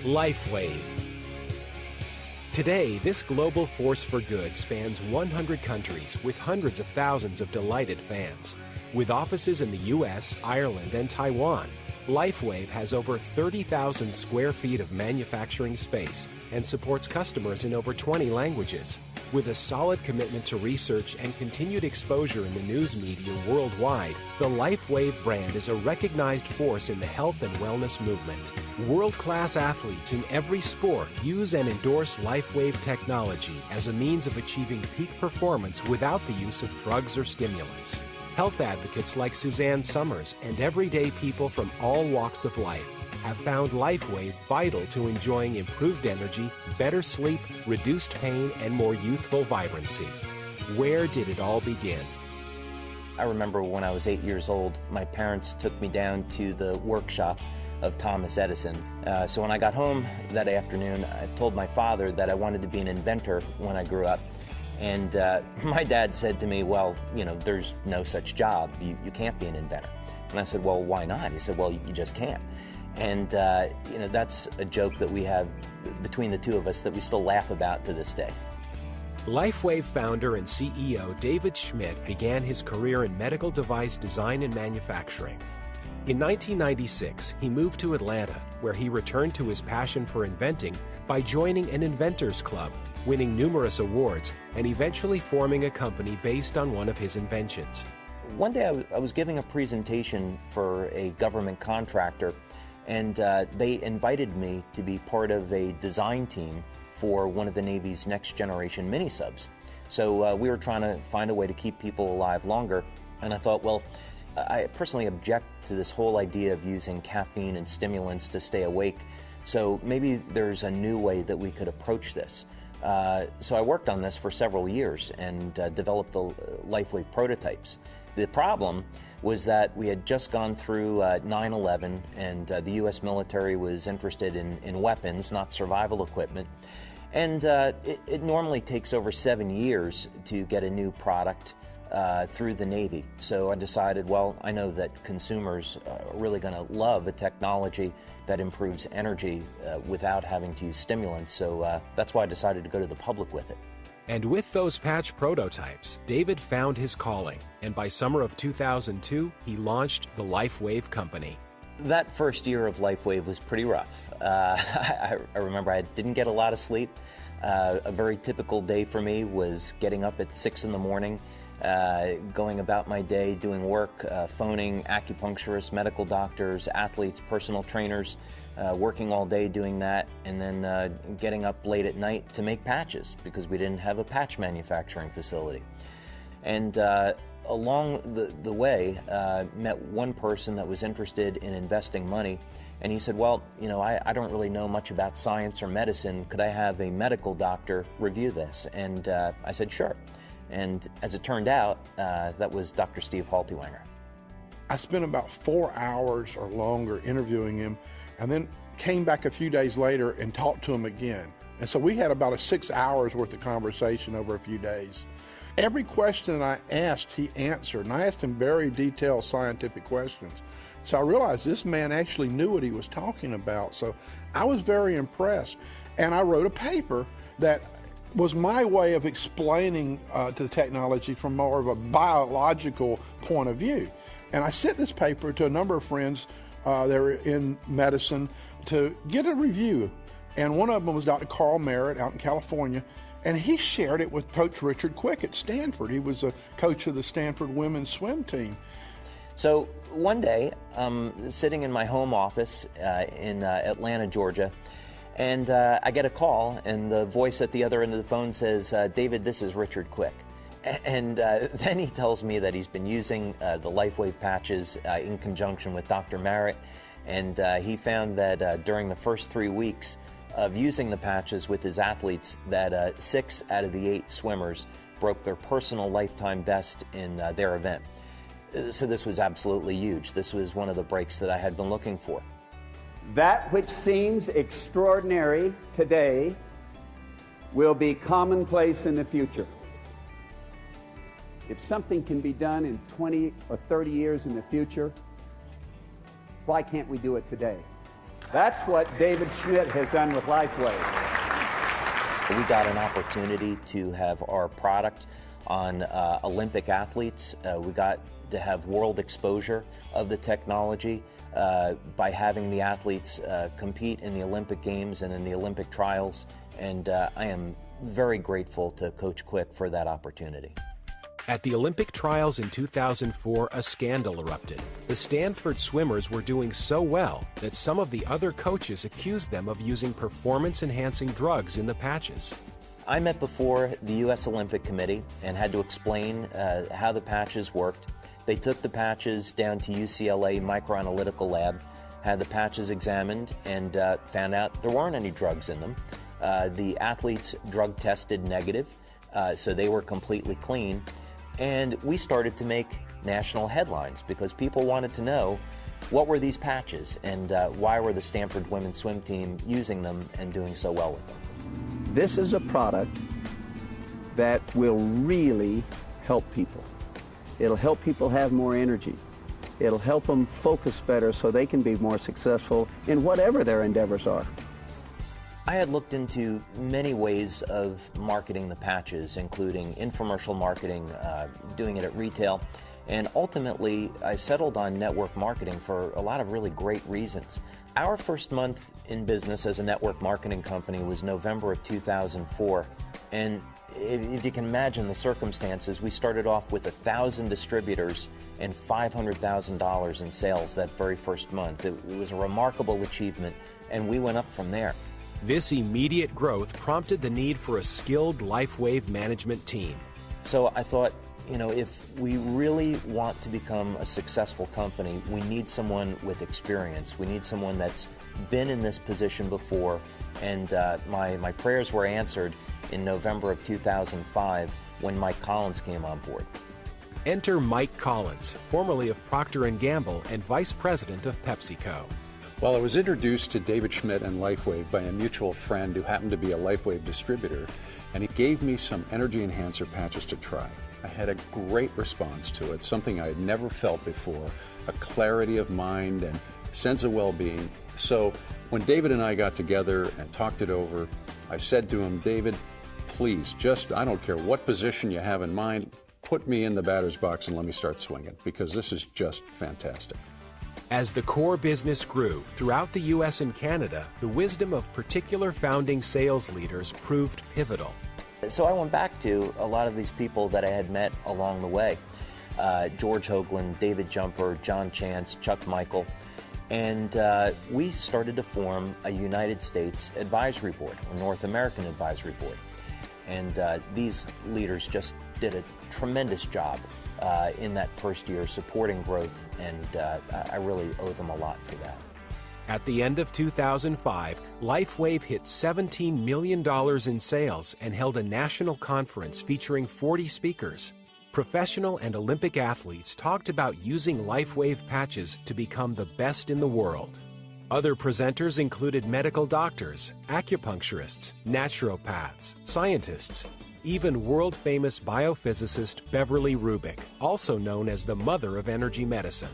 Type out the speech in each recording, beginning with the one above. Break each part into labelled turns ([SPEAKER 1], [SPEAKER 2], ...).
[SPEAKER 1] LifeWave. Today, this global force for good spans 100 countries with hundreds of thousands of delighted fans. With offices in the US, Ireland, and Taiwan, LifeWave has over 30,000 square feet of manufacturing space and supports customers in over 20 languages. With a solid commitment to research and continued exposure in the news media worldwide, the LifeWave brand is a recognized force in the health and wellness movement. World-class athletes in every sport use and endorse LifeWave technology as a means of achieving peak performance without the use of drugs or stimulants. Health advocates like Suzanne Summers and everyday people from all walks of life have found LifeWave vital to enjoying improved energy, better sleep, reduced pain, and more youthful vibrancy. Where did it all begin?
[SPEAKER 2] I remember when I was 8 years old, my parents took me down to the workshop of Thomas Edison. So when I got home that afternoon, I told my father that I wanted to be an inventor when I grew up. And my dad said to me, well, you know, there's no such job. You can't be an inventor. And I said, well, why not? He said, well, you just can't. And, you know, that's a joke that we have between the two of us that we still laugh about to this day.
[SPEAKER 1] LifeWave founder and CEO David Schmidt began his career in medical device design and manufacturing. In 1996, he moved to Atlanta, where he returned to his passion for inventing by joining an inventors club, winning numerous awards, and eventually forming a company based on one of his inventions.
[SPEAKER 2] One day I was giving a presentation for a government contractor, and they invited me to be part of a design team for one of the Navy's next generation mini-subs. So we were trying to find a way to keep people alive longer, and I thought, well, I personally object to this whole idea of using caffeine and stimulants to stay awake, so maybe there's a new way that we could approach this. So I worked on this for several years and developed the LifeWave prototypes. The problem was that we had just gone through 9/11, and the U.S. military was interested in weapons, not survival equipment. And it normally takes over 7 years to get a new product through the Navy. So I decided, well, I know that consumers are really going to love a technology that improves energy without having to use stimulants. So that's why I decided to go to the public with it.
[SPEAKER 1] And with those patch prototypes, David found his calling, and by summer of 2002, he launched the LifeWave company.
[SPEAKER 2] That first year of LifeWave was pretty rough. I remember I didn't get a lot of sleep. A very typical day for me was getting up at 6 in the morning, going about my day, doing work, phoning acupuncturists, medical doctors, athletes, personal trainers, working all day doing that, and then getting up late at night to make patches because we didn't have a patch manufacturing facility. And along the way, met one person that was interested in investing money, and he said, well, you know, I don't really know much about science or medicine. Could I have a medical doctor review this? And I said, sure. And as it turned out, that was Dr. Steve Haltiwanger.
[SPEAKER 3] I spent about 4 hours or longer interviewing him, and then came back a few days later and talked to him again. And so we had about 6 hours worth of conversation over a few days. Every question that I asked, he answered, and I asked him very detailed scientific questions. So I realized this man actually knew what he was talking about. So I was very impressed, and I wrote a paper that was my way of explaining to the technology from more of a biological point of view. And I sent this paper to a number of friends that were in medicine to get a review. And one of them was Dr. Carl Merritt out in California, and he shared it with Coach Richard Quick at Stanford. He was a coach of the Stanford women's swim team.
[SPEAKER 2] So one day, sitting in my home office in Atlanta, Georgia, and I get a call, and the voice at the other end of the phone says, David, this is Richard Quick. And then he tells me that he's been using the LifeWave patches in conjunction with Dr. Merritt, and he found that during the first 3 weeks of using the patches with his athletes, that 6 out of the 8 swimmers broke their personal lifetime best in their event. So this was absolutely huge. This was one of the breaks that I had been looking for.
[SPEAKER 4] That which seems extraordinary today will be commonplace in the future. If something can be done in 20 or 30 years in the future, why can't we do it today? That's what David Schmidt has done with LifeWave.
[SPEAKER 2] We got an opportunity to have our product on Olympic athletes. We got to have world exposure of the technology by having the athletes compete in the Olympic Games and in the Olympic trials. And I am very grateful to Coach Quick for that opportunity.
[SPEAKER 1] At the Olympic trials in 2004, a scandal erupted. The Stanford swimmers were doing so well that some of the other coaches accused them of using performance-enhancing drugs in the patches.
[SPEAKER 2] I met before the U.S. Olympic Committee and had to explain how the patches worked. They took the patches down to UCLA Microanalytical Lab, had the patches examined, and found out there weren't any drugs in them. The athletes drug tested negative, so they were completely clean. And we started to make national headlines because people wanted to know what were these patches and why were the Stanford women's swim team using them and doing so well with them.
[SPEAKER 4] This is a product that will really help people. It'll help people have more energy. It'll help them focus better so they can be more successful in whatever their endeavors are.
[SPEAKER 2] I had looked into many ways of marketing the patches, including infomercial marketing, doing it at retail, and ultimately I settled on network marketing for a lot of really great reasons. Our first month in business as a network marketing company was November of 2004, and if you can imagine the circumstances, we started off with 1,000 distributors and $500,000 in sales that very first month. It was a remarkable achievement, and we went up from there.
[SPEAKER 1] This immediate growth prompted the need for a skilled LifeWave management team.
[SPEAKER 2] So I thought, you know, if we really want to become a successful company, we need someone with experience. We need someone that's been in this position before, and my prayers were answered in November of 2005 when Mike Collins came on board.
[SPEAKER 1] Enter Mike Collins, formerly of Procter & Gamble and Vice President of PepsiCo.
[SPEAKER 5] Well, I was introduced to David Schmidt and LifeWave by a mutual friend who happened to be a LifeWave distributor, and he gave me some energy enhancer patches to try. I had a great response to it, something I had never felt before, a clarity of mind and sense of well-being. So when David and I got together and talked it over, I said to him, David, please, I don't care what position you have in mind, put me in the batter's box and let me start swinging, because this is just fantastic.
[SPEAKER 1] As the core business grew throughout the U.S. and Canada, the wisdom of particular founding sales leaders proved pivotal.
[SPEAKER 2] So I went back to a lot of these people that I had met along the way. George Hoagland, David Jumper, John Chance, Chuck Michael, and we started to form a United States advisory board, a North American advisory board. And these leaders just did a tremendous job in that first year supporting growth, and I really owe them a lot for that.
[SPEAKER 1] At the end of 2005, LifeWave hit $17 million in sales and held a national conference featuring 40 speakers. Professional and Olympic athletes talked about using LifeWave patches to become the best in the world. Other presenters included medical doctors, acupuncturists, naturopaths, scientists, even world-famous biophysicist Beverly Rubik, also known as the mother of energy medicine.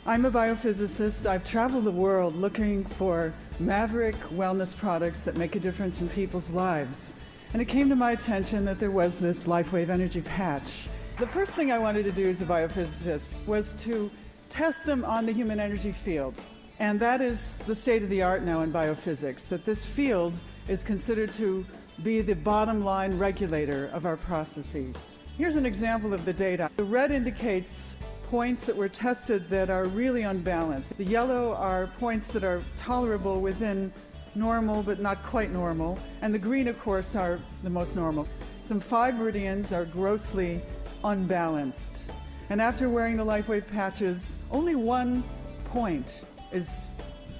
[SPEAKER 6] I'm a biophysicist. I've traveled the world looking for maverick wellness products that make a difference in people's lives. And it came to my attention that there was this LifeWave energy patch. The first thing I wanted to do as a biophysicist was to test them on the human energy field. And that is the state of the art now in biophysics, that this field is considered to be the bottom line regulator of our processes. Here's an example of the data. The red indicates points that were tested that are really unbalanced. The yellow are points that are tolerable within normal but not quite normal, and the green, of course, are the most normal. Some 5 meridians are grossly unbalanced. And after wearing the LifeWave patches, only 1 point is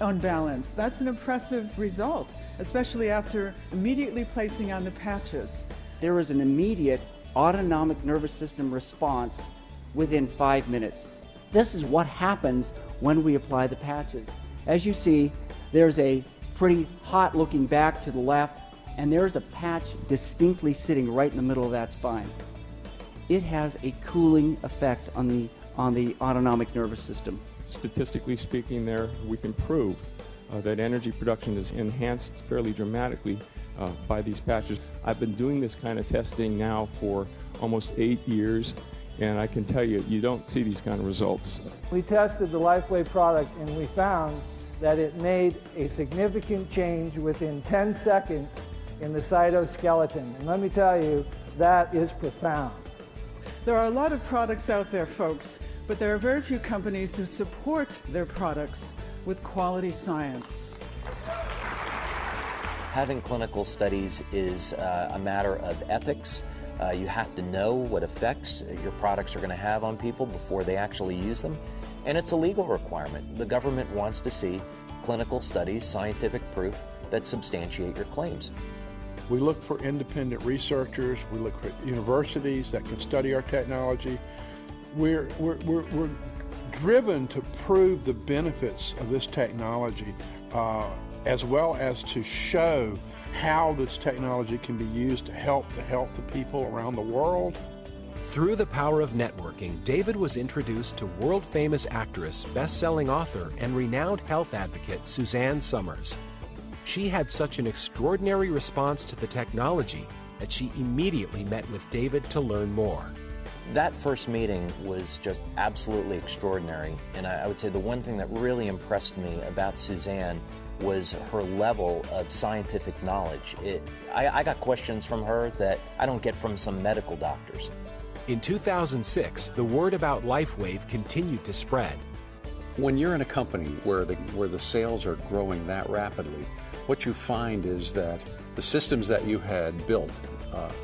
[SPEAKER 6] unbalanced. That's an impressive result, especially after immediately placing on the patches.
[SPEAKER 7] There was an immediate autonomic nervous system response within 5 minutes. This is what happens when we apply the patches. As you see, there's a pretty hot looking back to the left, and there's a patch distinctly sitting right in the middle of that spine. It has a cooling effect on the autonomic nervous system.
[SPEAKER 8] Statistically speaking, there we can prove that energy production is enhanced fairly dramatically by these patches. I've been doing this kind of testing now for almost 8 years, and I can tell you, you don't see these kind of results.
[SPEAKER 9] We tested the LifeWave product and we found that it made a significant change within 10 seconds in the cytoskeleton. And let me tell you, that is profound.
[SPEAKER 6] There are a lot of products out there, folks, but there are very few companies who support their products with quality science.
[SPEAKER 2] Having clinical studies is a matter of ethics. You have to know what effects your products are going to have on people before they actually use them. And it's a legal requirement. The government wants to see clinical studies, scientific proof that substantiate your claims.
[SPEAKER 3] We look for independent researchers. We look for universities that can study our technology. We're driven to prove the benefits of this technology, as well as to show how this technology can be used to help the health of people around the world.
[SPEAKER 1] Through the power of networking, David was introduced to world-famous actress, best-selling author, and renowned health advocate Suzanne Somers. She had such an extraordinary response to the technology that she immediately met with David to learn more.
[SPEAKER 2] That first meeting was just absolutely extraordinary, and I would say the one thing that really impressed me about Suzanne was her level of scientific knowledge. I got questions from her that I don't get from some medical doctors.
[SPEAKER 1] In 2006, the word about LifeWave continued to spread.
[SPEAKER 5] When you're in a company where the sales are growing that rapidly, what you find is that the systems that you had built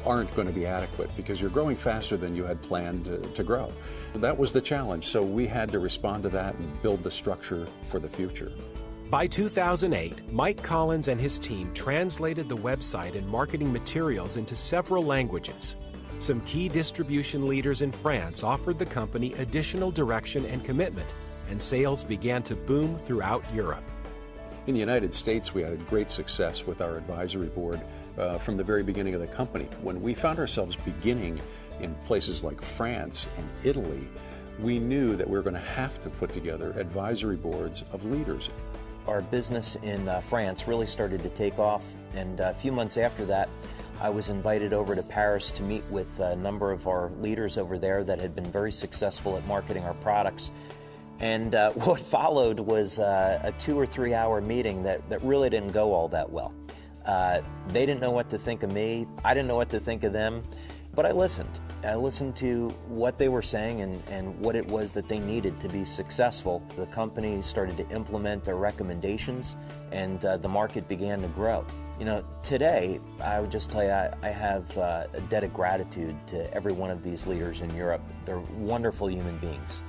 [SPEAKER 5] aren't going to be adequate because you're growing faster than you had planned to grow. That was the challenge, so we had to respond to that and build the structure for the future.
[SPEAKER 1] By 2008, Mike Collins and his team translated the website and marketing materials into several languages. Some key distribution leaders in France offered the company additional direction and commitment, and sales began to boom throughout Europe.
[SPEAKER 5] In the United States, we had great success with our advisory board from the very beginning of the company. When we found ourselves beginning in places like France and Italy, we knew that we were going to have to put together advisory boards of leaders.
[SPEAKER 2] Our business in France really started to take off, and a few months after that, I was invited over to Paris to meet with a number of our leaders over there that had been very successful at marketing our products. And what followed was a 2 or 3 hour meeting that really didn't go all that well. They didn't know what to think of me. I didn't know what to think of them. But I listened. I listened to what they were saying and what it was that they needed to be successful. The company started to implement their recommendations, and the market began to grow. You know, today, I would just tell you, I have a debt of gratitude to every one of these leaders in Europe. They're wonderful human beings.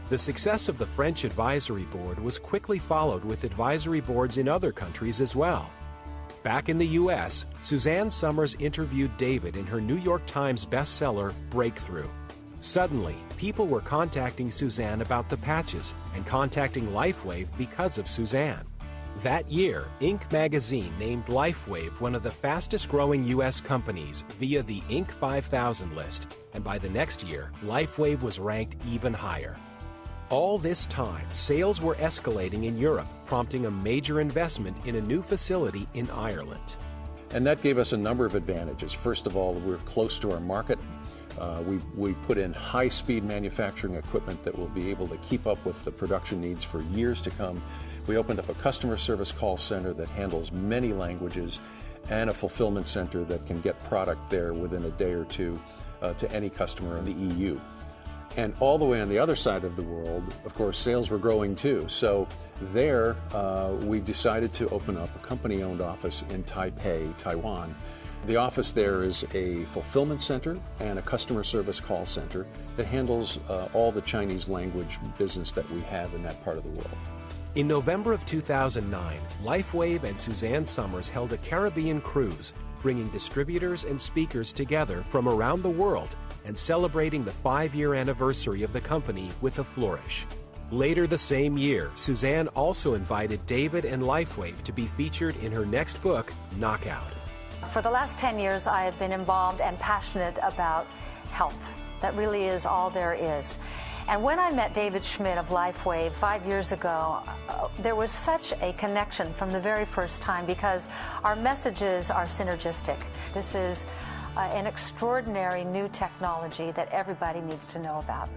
[SPEAKER 1] The success of the French advisory board was quickly followed with advisory boards in other countries as well. Back in the U.S., Suzanne Somers interviewed David in her New York Times bestseller, Breakthrough. Suddenly, people were contacting Suzanne about the patches and contacting LifeWave because of Suzanne. That year, Inc. magazine named LifeWave one of the fastest-growing U.S. companies via the Inc. 5000 list, and by the next year, LifeWave was ranked even higher. All this time, sales were escalating in Europe, prompting a major investment in a new facility in Ireland.
[SPEAKER 5] And that gave us a number of advantages. First of all, we're close to our market. We put in high-speed manufacturing equipment that will be able to keep up with the production needs for years to come. We opened up a customer service call center that handles many languages and a fulfillment center that can get product there within a day or two to any customer in the EU. And all the way on the other side of the world, of course, sales were growing too. So there, we decided to open up a company-owned office in Taipei, Taiwan. The office there is a fulfillment center and a customer service call center that handles all the Chinese language business that we have in that part of the world.
[SPEAKER 1] In November of 2009, LifeWave and Suzanne Somers held a Caribbean cruise, bringing distributors and speakers together from around the world and celebrating the 5-year anniversary of the company with a flourish. Later the same year, Suzanne also invited David and LifeWave to be featured in her next book, Knockout.
[SPEAKER 10] For the last 10 years, I have been involved and passionate about health. That really is all there is. And when I met David Schmidt of LifeWave 5 years ago, there was such a connection from the very first time because our messages are synergistic. This is an extraordinary new technology that everybody needs to know about.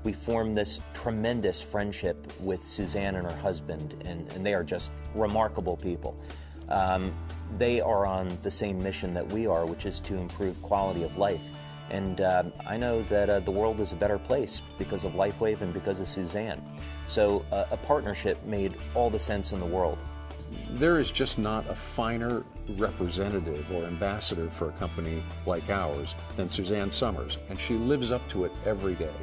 [SPEAKER 2] We formed this tremendous friendship with Suzanne and her husband, and they are just remarkable people. They are on the same mission that we are, which is to improve quality of life. And I know that the world is a better place because of LifeWave and because of Suzanne. So a partnership made all the sense in the world.
[SPEAKER 5] There is just not a finer representative or ambassador for a company like ours than Suzanne Summers, and she lives up to it every day.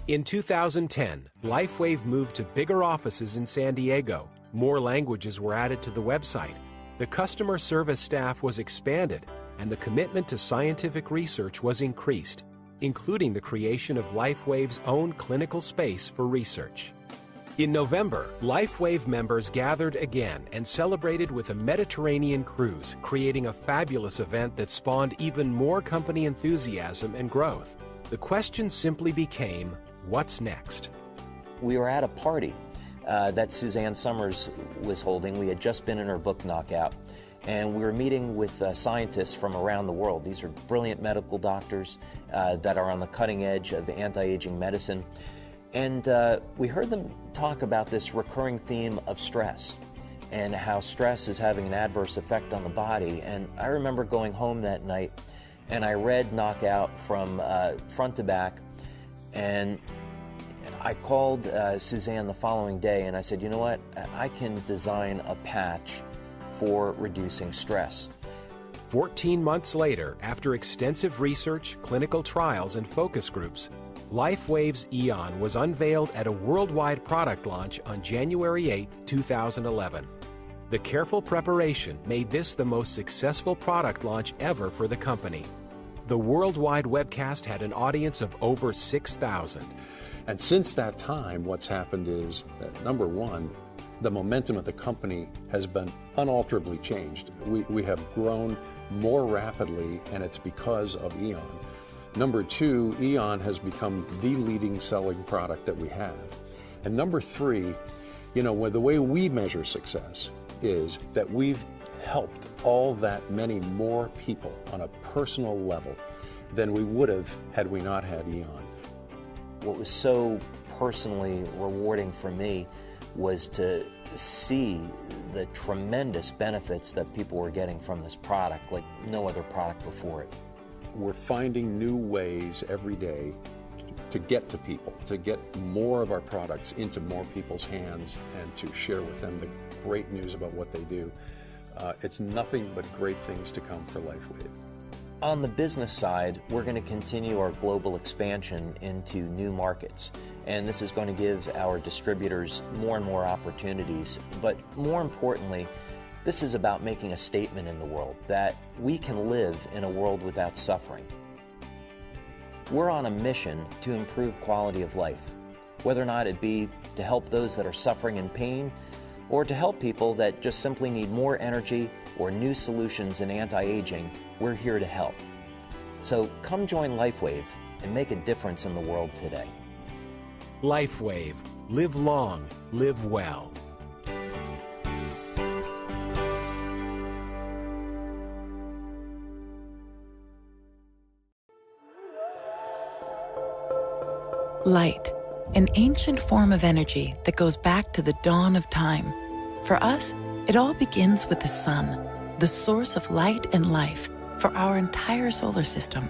[SPEAKER 1] In 2010, LifeWave moved to bigger offices in San Diego. More languages were added to the website. The customer service staff was expanded, and the commitment to scientific research was increased, including the creation of LifeWave's own clinical space for research. In November, LifeWave members gathered again and celebrated with a Mediterranean cruise, creating a fabulous event that spawned even more company enthusiasm and growth. The question simply became, what's next?
[SPEAKER 2] We were at a party that Suzanne Summers was holding. We had just been in her book Knockout, and we were meeting with scientists from around the world. These are brilliant medical doctors that are on the cutting edge of anti-aging medicine. And we heard them talk about this recurring theme of stress and how stress is having an adverse effect on the body. And I remember going home that night and I read Knockout from front to back, and I called Suzanne the following day and I said, you know what, I can design a patch for reducing stress.
[SPEAKER 1] 14 months later, after extensive research, clinical trials, and focus groups, LifeWave's Eon was unveiled at a worldwide product launch on January 8, 2011. The careful preparation made this the most successful product launch ever for the company. The worldwide webcast had an audience of over 6,000.
[SPEAKER 5] And since that time, what's happened is that, number one, the momentum of the company has been unalterably changed. We have grown more rapidly, and it's because of Eon. Number two, Eon has become the leading selling product that we have. And number three, the way we measure success is that we've helped all that many more people on a personal level than we would have had we not had Eon.
[SPEAKER 2] What was so personally rewarding for me was to see the tremendous benefits that people were getting from this product like no other product before it.
[SPEAKER 5] We're finding new ways every day to get to people, to get more of our products into more people's hands and to share with them the great news about what they do. It's nothing but great things to come for LifeWave.
[SPEAKER 2] On the business side, we're going to continue our global expansion into new markets. And this is going to give our distributors more and more opportunities. But more importantly, this is about making a statement in the world that we can live in a world without suffering. We're on a mission to improve quality of life, whether or not it be to help those that are suffering in pain or to help people that just simply need more energy or new solutions in anti-aging. We're here to help. So come join LifeWave and make a difference in the world today.
[SPEAKER 1] LifeWave. Live long, live well.
[SPEAKER 11] Light, an ancient form of energy that goes back to the dawn of time. For us, it all begins with the sun, the source of light and life for our entire solar system.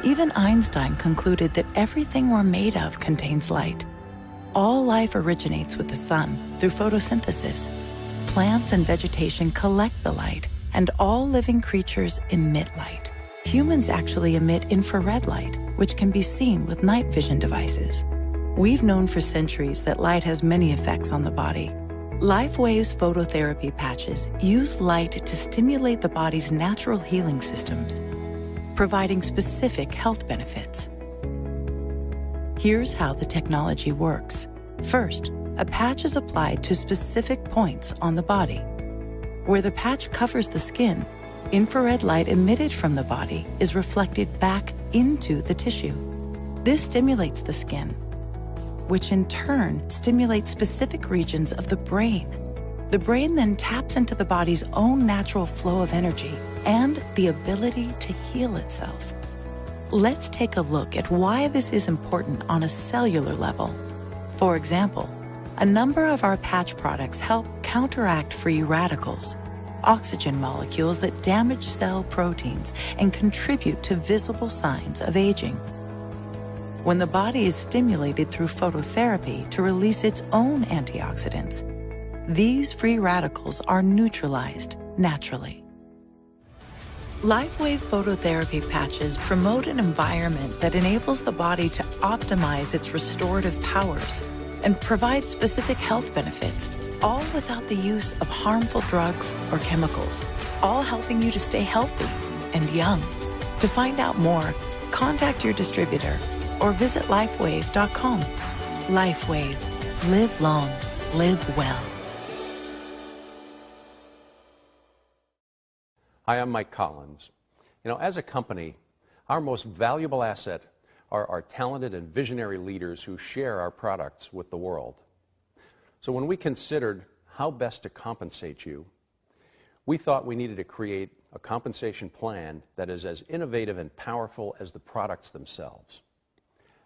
[SPEAKER 11] Even Einstein concluded that everything we're made of contains light. All life originates with the sun through photosynthesis. Plants and vegetation collect the light, and all living creatures emit light. Humans actually emit infrared light, which can be seen with night vision devices. We've known for centuries that light has many effects on the body. LifeWave's phototherapy patches use light to stimulate the body's natural healing systems, providing specific health benefits. Here's how the technology works. First, a patch is applied to specific points on the body. Where the patch covers the skin, infrared light emitted from the body is reflected back into the tissue. This stimulates the skin, which in turn stimulates specific regions of the brain. The brain then taps into the body's own natural flow of energy and the ability to heal itself. Let's take a look at why this is important on a cellular level. For example, a number of our patch products help counteract free radicals, oxygen molecules that damage cell proteins and contribute to visible signs of aging. When the body is stimulated through phototherapy to release its own antioxidants, these free radicals are neutralized naturally. LifeWave phototherapy patches promote an environment that enables the body to optimize its restorative powers and provide specific health benefits, all without the use of harmful drugs or chemicals, all helping you to stay healthy and young. To find out more, contact your distributor or visit lifewave.com. LifeWave. Live long. Live well.
[SPEAKER 5] Hi, I'm Mike Collins. As a company, our most valuable asset are our talented and visionary leaders who share our products with the world. So when we considered how best to compensate you, we thought we needed to create a compensation plan that is as innovative and powerful as the products themselves.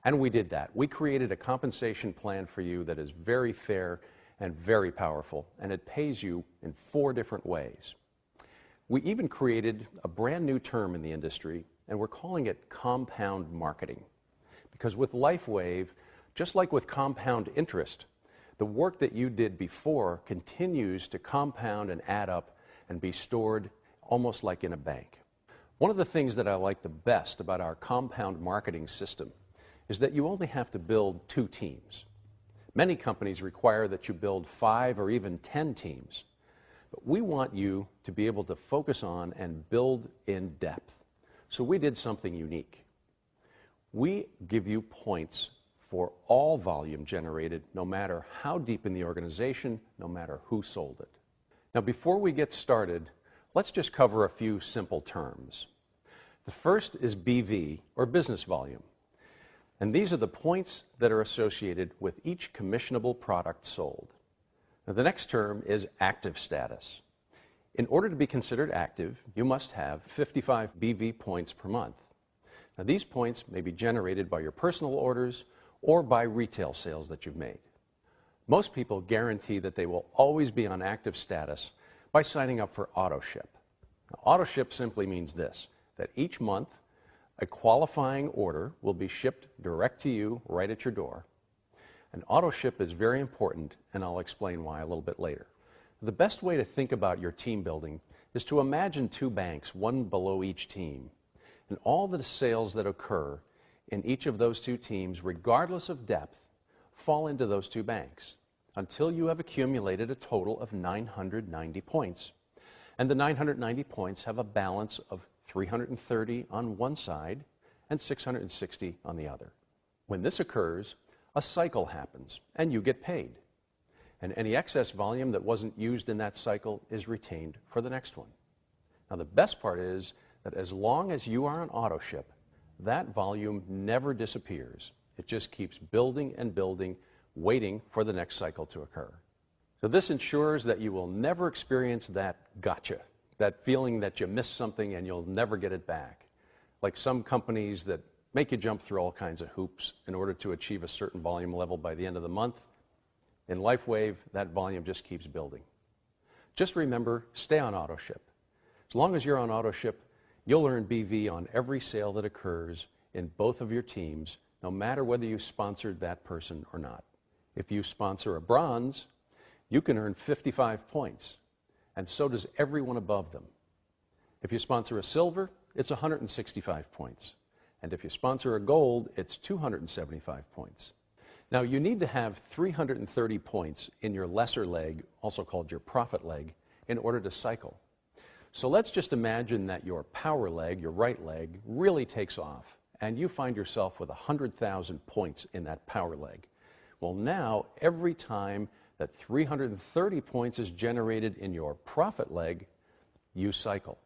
[SPEAKER 5] And we did that. We created a compensation plan for you that is very fair and very powerful, and it pays you in 4 different ways. We even created a brand new term in the industry, and we're calling it compound marketing. Because with LifeWave, just like with compound interest, the work that you did before continues to compound and add up and be stored almost like in a bank. One of the things that I like the best about our compound marketing system is that you only have to build 2 teams. Many companies require that you build 5 or even 10 teams. But we want you to be able to focus on and build in depth. So we did something unique. We give you points for all volume generated, no matter how deep in the organization, no matter who sold it. Now, before we get started, let's just cover a few simple terms. The first is BV, or business volume. And these are the points that are associated with each commissionable product sold. Now, the next term is active status. In order to be considered active, you must have 55 BV points per month. Now, these points may be generated by your personal orders or by retail sales that you've made. Most people guarantee that they will always be on active status by signing up for AutoShip. Now, AutoShip simply means this, that each month a qualifying order will be shipped direct to you right at your door. And AutoShip is very important, and I'll explain why a little bit later. The best way to think about your team building is to imagine 2 banks, one below each team, and all the sales that occur in each of those 2 teams, regardless of depth, fall into those 2 banks until you have accumulated a total of 990 points. And the 990 points have a balance of 330 on one side and 660 on the other. When this occurs, a cycle happens, and you get paid. And any excess volume that wasn't used in that cycle is retained for the next one. Now, the best part is that as long as you are on AutoShip, that volume never disappears. It just keeps building and building, waiting for the next cycle to occur. So this ensures that you will never experience that gotcha, that feeling that you missed something and you'll never get it back. Like some companies that make you jump through all kinds of hoops in order to achieve a certain volume level by the end of the month. In LifeWave, that volume just keeps building. Just remember, stay on AutoShip. As long as you're on AutoShip, you'll earn BV on every sale that occurs in both of your teams, no matter whether you sponsored that person or not. If you sponsor a bronze, you can earn 55 points, and so does everyone above them. If you sponsor a silver, it's 165 points. And if you sponsor a gold, it's 275 points. Now, you need to have 330 points in your lesser leg, also called your profit leg, in order to cycle. So let's just imagine that your power leg, your right leg, really takes off, and you find yourself with 100,000 points in that power leg. Well, now, every time that 330 points is generated in your profit leg, you cycle.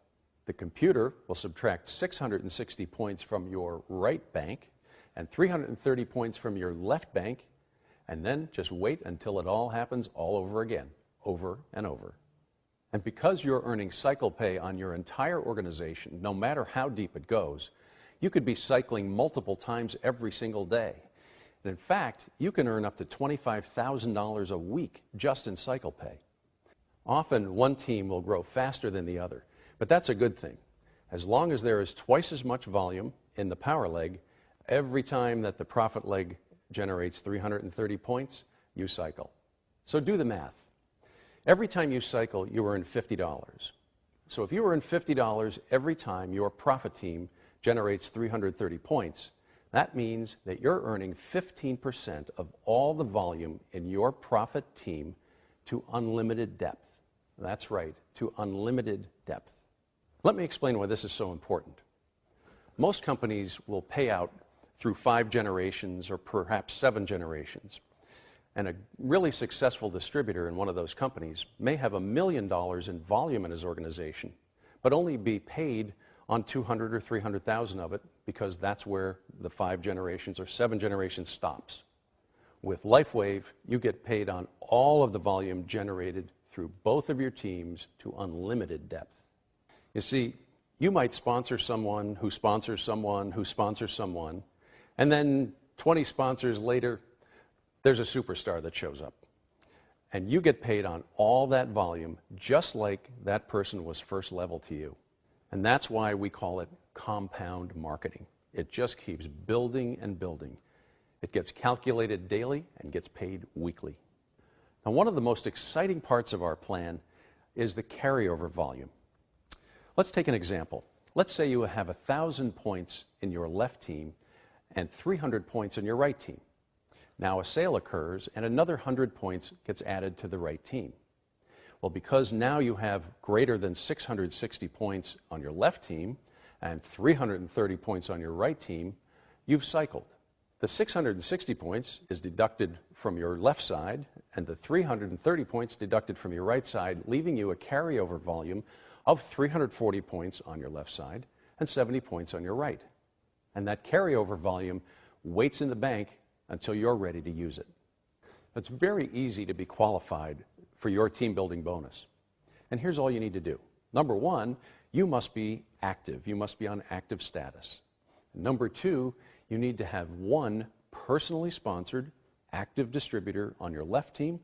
[SPEAKER 5] The computer will subtract 660 points from your right bank and 330 points from your left bank, and then just wait until it all happens all over again, over and over. And because you're earning cycle pay on your entire organization, no matter how deep it goes, you could be cycling multiple times every single day. And in fact, you can earn up to $25,000 a week just in cycle pay. Often, one team will grow faster than the other, but that's a good thing. As long as there is twice as much volume in the power leg, every time that the profit leg generates 330 points, you cycle. So do the math. Every time you cycle, you earn $50. So if you earn $50 every time your profit team generates 330 points, that means that you're earning 15% of all the volume in your profit team to unlimited depth. That's right, to unlimited depth. Let me explain why this is so important. Most companies will pay out through 5 generations or perhaps 7 generations. And a really successful distributor in one of those companies may have $1 million in volume in his organization, but only be paid on 200 or 300,000 of it because that's where the 5 generations or 7 generations stops. With LifeWave, you get paid on all of the volume generated through both of your teams to unlimited depth. You see, you might sponsor someone who sponsors someone who sponsors someone, and then 20 sponsors later, there's a superstar that shows up. And you get paid on all that volume just like that person was first level to you. And that's why we call it compound marketing. It just keeps building and building. It gets calculated daily and gets paid weekly. Now, one of the most exciting parts of our plan is the carryover volume. Let's take an example. Let's say you have 1,000 points in your left team and 300 points in your right team. Now a sale occurs and another 100 points gets added to the right team. Well, because now you have greater than 660 points on your left team and 330 points on your right team, you've cycled. The 660 points is deducted from your left side and the 330 points deducted from your right side, leaving you a carryover volume of 340 points on your left side and 70 points on your right. And that carryover volume waits in the bank until you're ready to use it. It's very easy to be qualified for your team building bonus. And here's all you need to do. Number 1, you must be active. You must be on active status. Number 2, you need to have 1 personally sponsored active distributor on your left team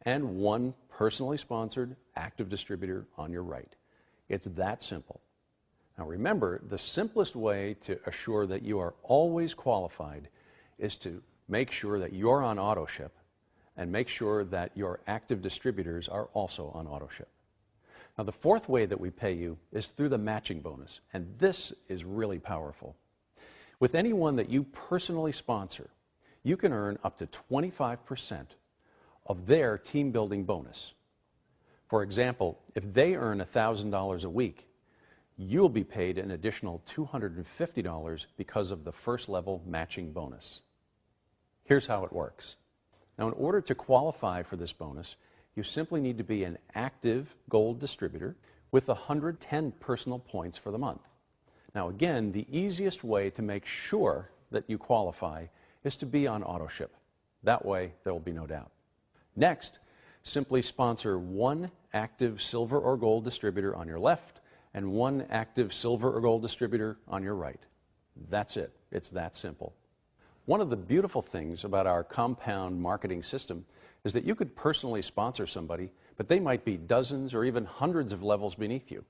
[SPEAKER 5] and 1 personally sponsored active distributor on your right. It's that simple. Now remember, the simplest way to assure that you are always qualified is to make sure that you're on auto ship and make sure that your active distributors are also on auto ship. Now the 4th way that we pay you is through the matching bonus, and this is really powerful. With anyone that you personally sponsor, you can earn up to 25% of their team building bonus. For example, if they earn $1,000 a week, you'll be paid an additional $250 because of the first level matching bonus. Here's how it works. Now, in order to qualify for this bonus, you simply need to be an active gold distributor with 110 personal points for the month. Now, again, the easiest way to make sure that you qualify is to be on auto ship. That way, there will be no doubt. Next, simply sponsor 1 active silver or gold distributor on your left and 1 active silver or gold distributor on your right. That's it. It's that simple. One of the beautiful things about our compound marketing system is that you could personally sponsor somebody, but they might be dozens or even hundreds of levels beneath you.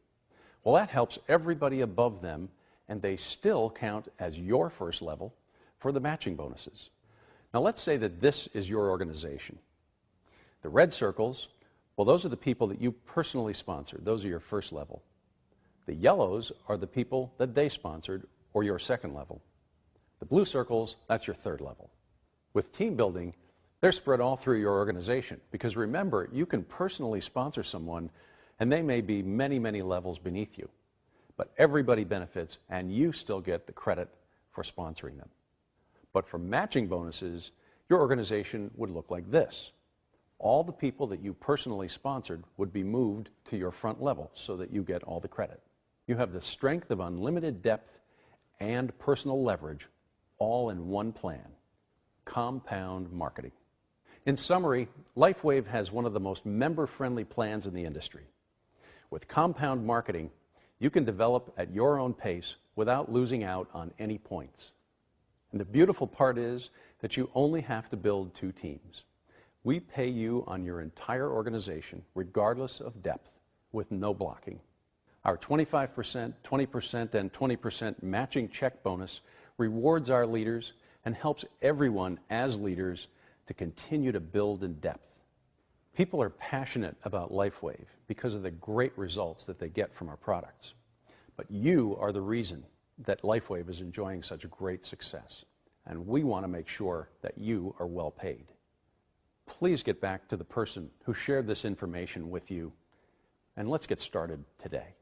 [SPEAKER 5] Well, that helps everybody above them, and they still count as your first level for the matching bonuses. Now, let's say that this is your organization. The red circles, well, those are the people that you personally sponsored. Those are your first level. The yellows are the people that they sponsored, or your second level. The blue circles, that's your third level. With team building, they're spread all through your organization, because remember, you can personally sponsor someone and they may be many, many levels beneath you. But everybody benefits and you still get the credit for sponsoring them. But for matching bonuses, your organization would look like this. All the people that you personally sponsored would be moved to your front level so that you get all the credit. You have the strength of unlimited depth and personal leverage all in one plan. Compound marketing. In summary, LifeWave has one of the most member-friendly plans in the industry. With compound marketing, you can develop at your own pace without losing out on any points. And the beautiful part is that you only have to build 2 teams. We pay you on your entire organization, regardless of depth, with no blocking. Our 25%, 20%, and 20% matching check bonus rewards our leaders and helps everyone as leaders to continue to build in depth. People are passionate about LifeWave because of the great results that they get from our products. But you are the reason that LifeWave is enjoying such great success, and we want to make sure that you are well paid. Please get back to the person who shared this information with you, and let's get started today.